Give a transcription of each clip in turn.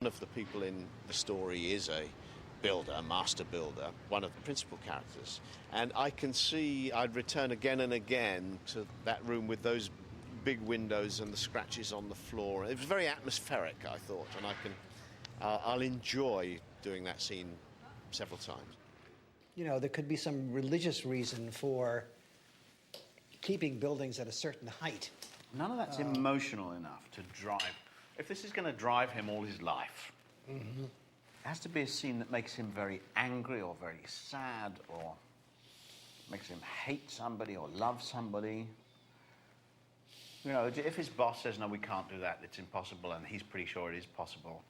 One of the people in the story is a builder, a master builder, one of the principal characters. And I can see I'd return again and again to that room with those big windows and the scratches on the floor. It was very atmospheric, I thought, and I'll enjoy doing that scene several times. You know, there could be some religious reason for keeping buildings at a certain height. None of that's emotional enough to drive. If this is going to drive him all his life, it has to be a scene that makes him very angry or very sad or makes him hate somebody or love somebody. You know, if his boss says, no, we can't do that, it's impossible, and he's pretty sure it is possible,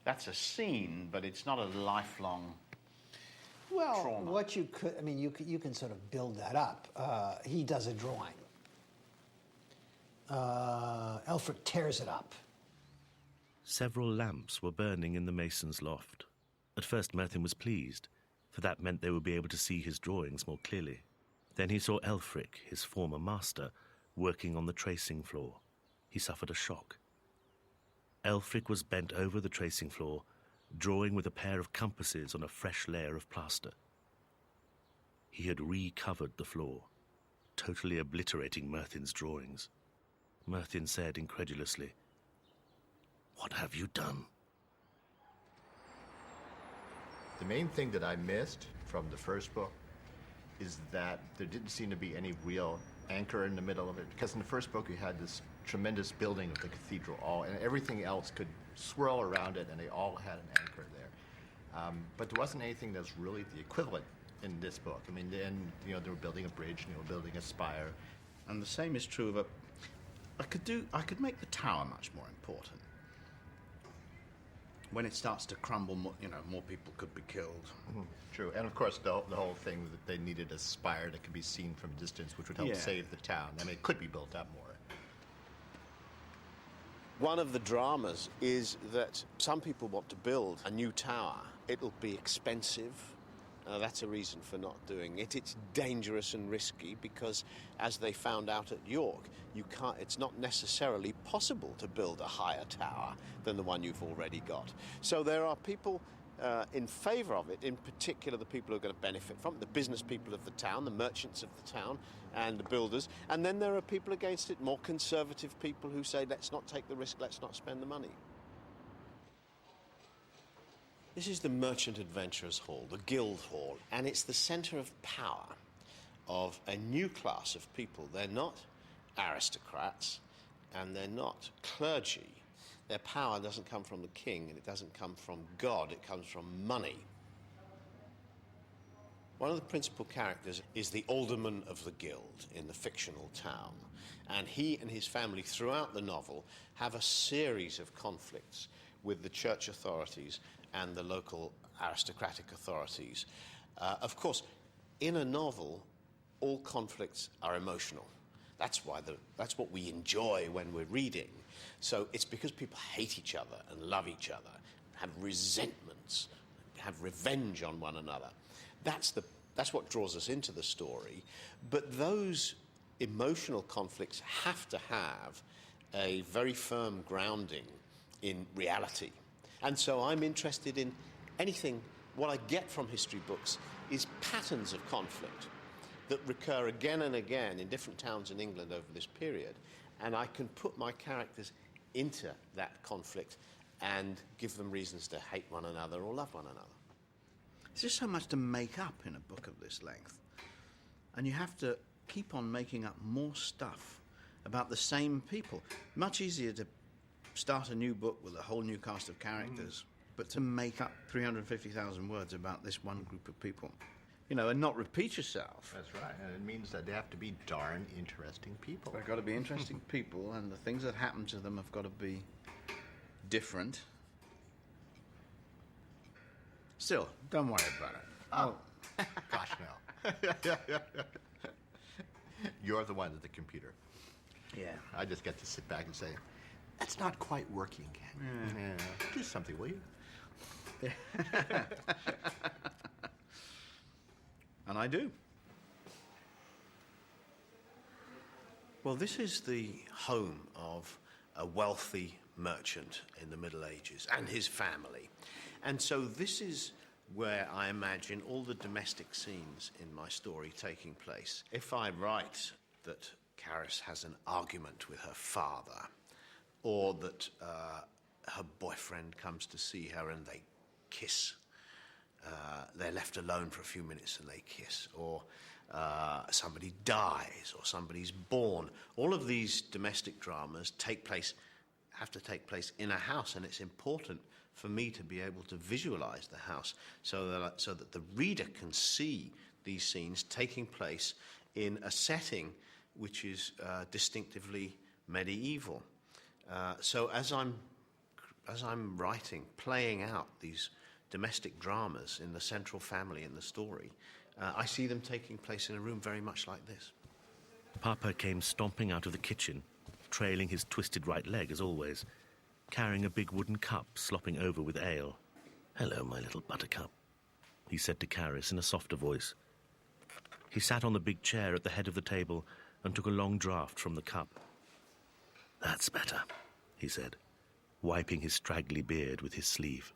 that's a scene, but it's not a lifelong trauma. What you could, I mean, you can sort of build that up. He does a drawing. Elfric tears it up. Several lamps were burning in the mason's loft. At first Merthin was pleased, for that meant they would be able to see his drawings more clearly. Then he saw Elfric, his former master, working on the tracing floor. He suffered a shock. Elfric was bent over the tracing floor, drawing with a pair of compasses on a fresh layer of plaster. He had recovered the floor, totally obliterating Merthin's drawings. Merthin said incredulously, "What have you done?" The main thing that I missed from the first book is that there didn't seem to be any real anchor in the middle of it, because in the first book you had this tremendous building of the cathedral, and everything else could swirl around it, and they all had an anchor there. But there wasn't anything that's really the equivalent in this book. I mean, then, you know, they were building a bridge, and they were building a spire. And the same is true of a... I could make the tower much more important. When it starts to crumble, more people could be killed. True, and of course the whole thing that they needed a spire that could be seen from a distance, which would help save the town. I mean, it could be built up more. One of the dramas is that some people want to build a new tower. It'll be expensive. That's a reason for not doing it. It's dangerous and risky because, as they found out at York, it's not necessarily possible to build a higher tower than the one you've already got. So there are people in favour of it, in particular the people who are going to benefit from it, the business people of the town, the merchants of the town, and the builders. And then there are people against it, more conservative people who say, let's not take the risk, let's not spend the money. This is the Merchant Adventurers Hall, the Guild Hall, and it's the centre of power of a new class of people. They're not aristocrats and they're not clergy. Their power doesn't come from the king and it doesn't come from God, it comes from money. One of the principal characters is the alderman of the guild in the fictional town, and he and his family throughout the novel have a series of conflicts with the church authorities and the local aristocratic authorities. Of course, in a novel, all conflicts are emotional. That's what we enjoy when we're reading. So it's because people hate each other and love each other, have resentments, have revenge on one another. That's what draws us into the story. But those emotional conflicts have to have a very firm grounding in reality. And so I'm interested in anything. What I get from history books is patterns of conflict that recur again and again in different towns in England over this period, and I can put my characters into that conflict and give them reasons to hate one another or love one another. There's just so much to make up in a book of this length, and you have to keep on making up more stuff about the same people. Much easier to start a new book with a whole new cast of characters, but to make up 350,000 words about this one group of people, and not repeat yourself. That's right, and it means that they have to be darn interesting people. They've got to be interesting people, and the things that happen to them have got to be different. Still, don't worry about it. Oh, gosh, no. You're the one at the computer. Yeah. I just get to sit back and say, that's not quite working. Yeah. Do something, will you? And I do. Well, this is the home of a wealthy merchant in the Middle Ages and his family. And so this is where I imagine all the domestic scenes in my story taking place. If I write that Caris has an argument with her father, or that her boyfriend comes to see her and they kiss, they're left alone for a few minutes and they kiss, or somebody dies, or somebody's born. All of these domestic dramas have to take place in a house, and it's important for me to be able to visualize the house so that the reader can see these scenes taking place in a setting which is distinctively medieval. So as I'm writing, playing out these domestic dramas in the central family in the story, I see them taking place in a room very much like this. Papa came stomping out of the kitchen, trailing his twisted right leg as always, carrying a big wooden cup slopping over with ale. "Hello, my little buttercup," he said to Caris in a softer voice. He sat on the big chair at the head of the table and took a long draught from the cup. "That's better," he said, wiping his straggly beard with his sleeve.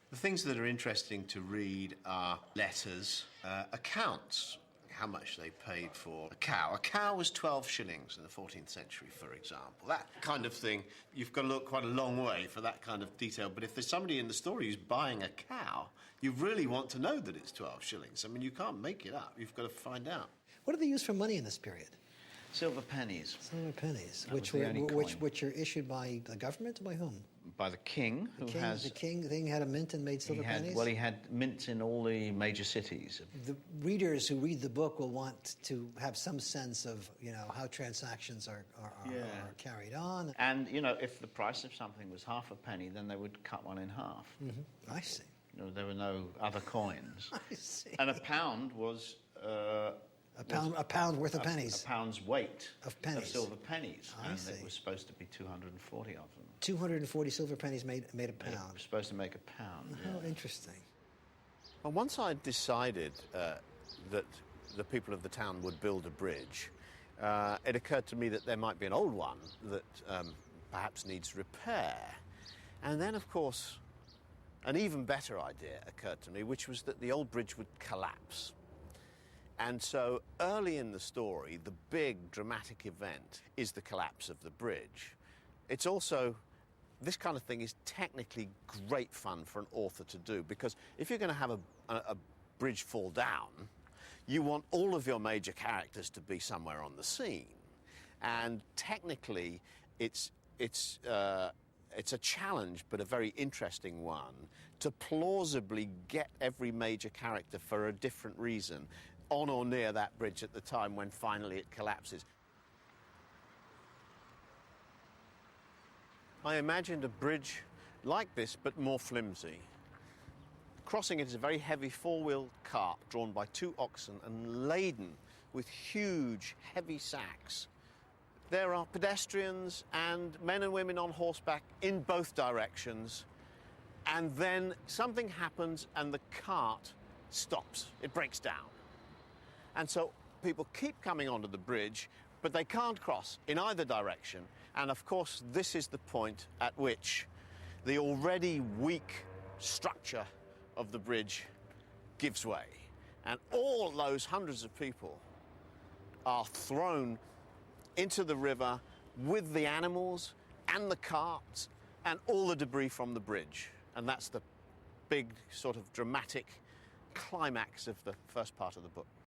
The things that are interesting to read are letters, accounts, how much they paid for a cow. A cow was 12 shillings in the 14th century, for example. That kind of thing, you've got to look quite a long way for that kind of detail. But if there's somebody in the story who's buying a cow, you really want to know that it's 12 shillings. I mean, you can't make it up. You've got to find out. What do they use for money in this period? Silver pennies. Silver pennies, That was the only coin. which are issued by the government or by whom? By the king, The king had a mint and made silver pennies? Well, he had mints in all the major cities. The readers who read the book will want to have some sense of, how transactions are carried on. And, if the price of something was half a penny, then they would cut one in half. Mm-hmm. I see. There were no other coins. I see. And a pound was... a pound worth of pennies. A pound's weight of pennies. Of silver pennies. I and see. it was supposed to be 240 of them. 240 silver pennies made a It pound. was supposed to make a pound. How yeah. interesting. Well, once I decided that the people of the town would build a bridge, it occurred to me that there might be an old one that perhaps needs repair. And then, of course, an even better idea occurred to me, which was that the old bridge would collapse. And so early in the story, the big dramatic event is the collapse of the bridge. It's also, this kind of thing is technically great fun for an author to do, because if you're going to have a bridge fall down, you want all of your major characters to be somewhere on the scene. And technically, it's a challenge, but a very interesting one, to plausibly get every major character for a different reason on or near that bridge at the time when finally it collapses. I imagined a bridge like this, but more flimsy. Crossing it is a very heavy four-wheel cart drawn by 2 oxen and laden with huge, heavy sacks. There are pedestrians and men and women on horseback in both directions. And then something happens and the cart stops. It breaks down. And so people keep coming onto the bridge, but they can't cross in either direction. And of course, this is the point at which the already weak structure of the bridge gives way. And all those hundreds of people are thrown into the river with the animals and the carts and all the debris from the bridge. And that's the big sort of dramatic climax of the first part of the book.